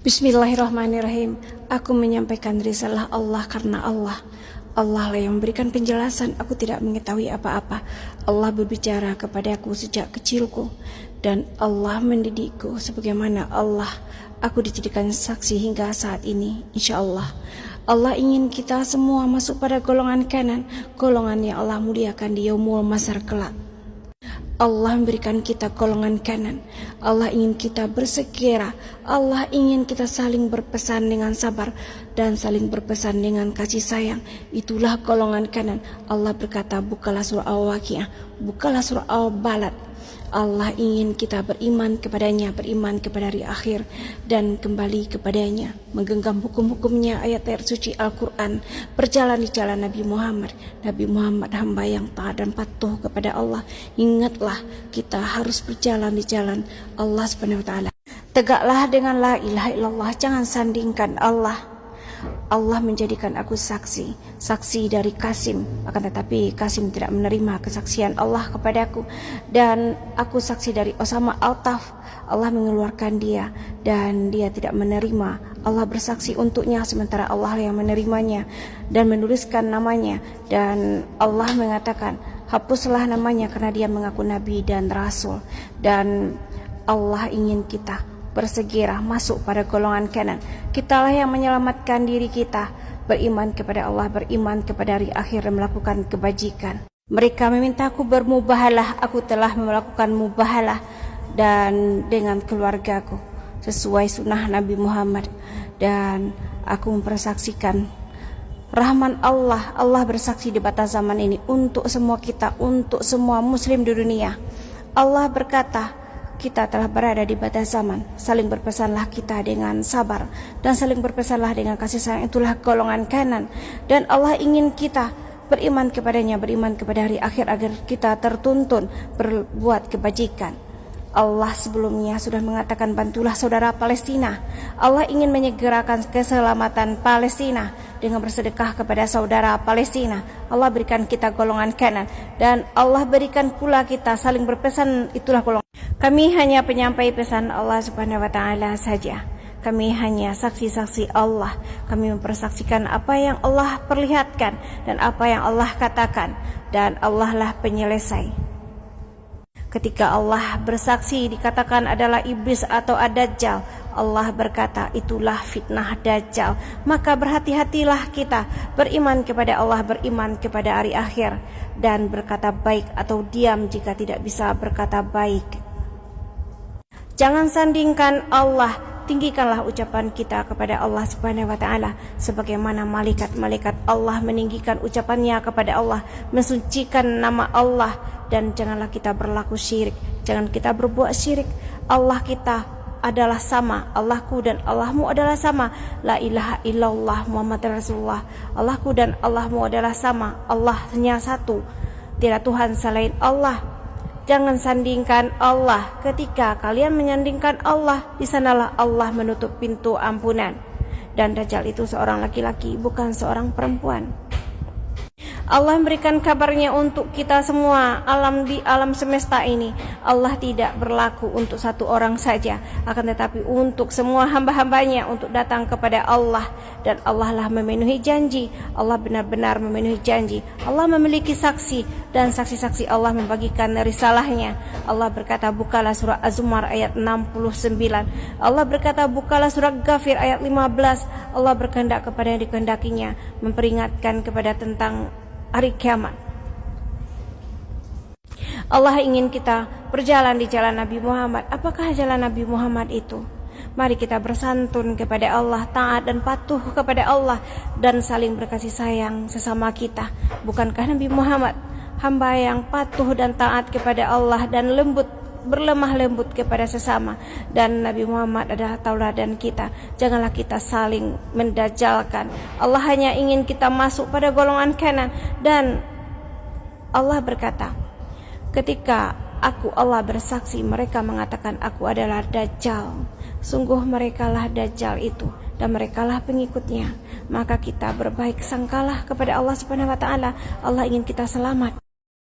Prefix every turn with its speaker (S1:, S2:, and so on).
S1: Bismillahirrahmanirrahim. Aku menyampaikan risalah Allah karena Allah. Allah lah yang memberikan penjelasan. Aku tidak mengetahui apa-apa. Allah berbicara kepadaku sejak kecilku, dan Allah mendidikku sebagaimana Allah. Aku dijadikan saksi hingga saat ini. Insya Allah, Allah ingin kita semua masuk pada golongan kanan, golongan yang Allah muliakan di yaumul mahsyar kelak. Allah memberikan kita golongan kanan. Allah ingin kita bersekira. Allah ingin kita saling berpesan dengan sabar dan saling berpesan dengan kasih sayang. Itulah golongan kanan. Allah berkata, bukalah surah Al-Waqiah, bukalah surah Al-Balad. Allah ingin kita beriman kepadanya, beriman kepada hari akhir, dan kembali kepadanya, menggenggam hukum-hukumnya, ayat-ayat suci Al-Quran, berjalan di jalan Nabi Muhammad. Nabi Muhammad hamba yang taat dan patuh kepada Allah. Ingatlah, kita harus berjalan di jalan Allah Subhanahu wa Ta'ala. Tegaklah dengan la ilaha illallah, jangan sandingkan Allah. Allah menjadikan aku saksi dari Qasim, akan tetapi Qasim tidak menerima kesaksian Allah kepadaku, dan aku saksi dari Osama Altaf. Allah mengeluarkan dia dan dia tidak menerima. Allah bersaksi untuknya sementara Allah yang menerimanya dan menuliskan namanya, dan Allah mengatakan hapuslah namanya karena dia mengaku nabi dan rasul. Dan Allah ingin kita bersegera masuk pada golongan kanan. Kitalah yang menyelamatkan diri kita, beriman kepada Allah, beriman kepada hari akhir, dan melakukan kebajikan. Mereka memintaku bermubahalah, aku telah melakukan mubahalah dan dengan keluargaku sesuai sunnah Nabi Muhammad, dan aku mempersaksikan rahman Allah. Allah bersaksi di batas zaman ini untuk semua kita, untuk semua muslim di dunia. Allah berkata, kita telah berada di batas zaman, saling berpesanlah kita dengan sabar dan saling berpesanlah dengan kasih sayang. Itulah golongan kanan, dan Allah ingin kita beriman kepadanya, beriman kepada hari akhir agar kita tertuntun berbuat kebajikan. Allah sebelumnya sudah mengatakan, bantulah saudara Palestina. Allah ingin menyegerakan keselamatan Palestina dengan bersedekah kepada saudara Palestina. Allah berikan kita golongan kanan, dan Allah berikan pula kita saling berpesan. Itulah golongan. Kami hanya penyampai pesan Allah Subhanahu wa Ta'ala saja. Kami hanya saksi-saksi Allah. Kami mempersaksikan apa yang Allah perlihatkan dan apa yang Allah katakan, dan Allah lah penyelesai. Ketika Allah bersaksi dikatakan adalah iblis atau ad-dajjal, Allah berkata itulah fitnah dajjal. Maka berhati-hatilah kita beriman kepada Allah, beriman kepada hari akhir, dan berkata baik atau diam jika tidak bisa berkata baik. Jangan sandingkan Allah, tinggikanlah ucapan kita kepada Allah Subhanahu wa Ta'ala sebagaimana malaikat-malaikat Allah meninggikan ucapannya kepada Allah, mensucikan nama Allah. Dan janganlah kita berlaku syirik, jangan kita berbuat syirik. Allah kita adalah sama, Allahku dan Allahmu adalah sama. La ilaha illallah Muhammad Rasulullah. Allahku dan Allahmu adalah sama. Allah hanya satu, tidak Tuhan selain Allah. Jangan sandingkan Allah. Ketika kalian menyandingkan Allah, di sanalah Allah menutup pintu ampunan. Dan Dajjal itu seorang laki-laki, bukan seorang perempuan. Allah memberikan kabarnya untuk kita semua. Di alam semesta ini Allah tidak berlaku untuk satu orang saja, akan tetapi untuk semua hamba-hambanya untuk datang kepada Allah. Dan Allah lah memenuhi janji. Allah benar-benar memenuhi janji. Allah memiliki saksi, dan saksi-saksi Allah membagikan risalahnya. Allah berkata, bukalah surah Az-Zumar ayat 69. Allah berkata, bukalah surah Ghafir ayat 15. Allah berkehendak kepada yang dikehendakinya, memperingatkan kepada tentang hari kiamat. Allah ingin kita berjalan di jalan Nabi Muhammad. Apakah jalan Nabi Muhammad itu? Mari kita bersantun kepada Allah, taat dan patuh kepada Allah, dan saling berkasih sayang sesama kita. Bukankah Nabi Muhammad hamba yang patuh dan taat kepada Allah dan berlemah lembut kepada sesama? Dan Nabi Muhammad adalah tauladan kita. Janganlah kita saling mendajalkan. Allah hanya ingin kita masuk pada golongan kanan. Dan Allah berkata, ketika aku Allah bersaksi, mereka mengatakan aku adalah Dajjal. Sungguh merekalah Dajjal itu, dan merekalah pengikutnya. Maka kita berbaik sangkalah kepada Allah Subhanahu wa Ta'ala. Allah ingin kita selamat.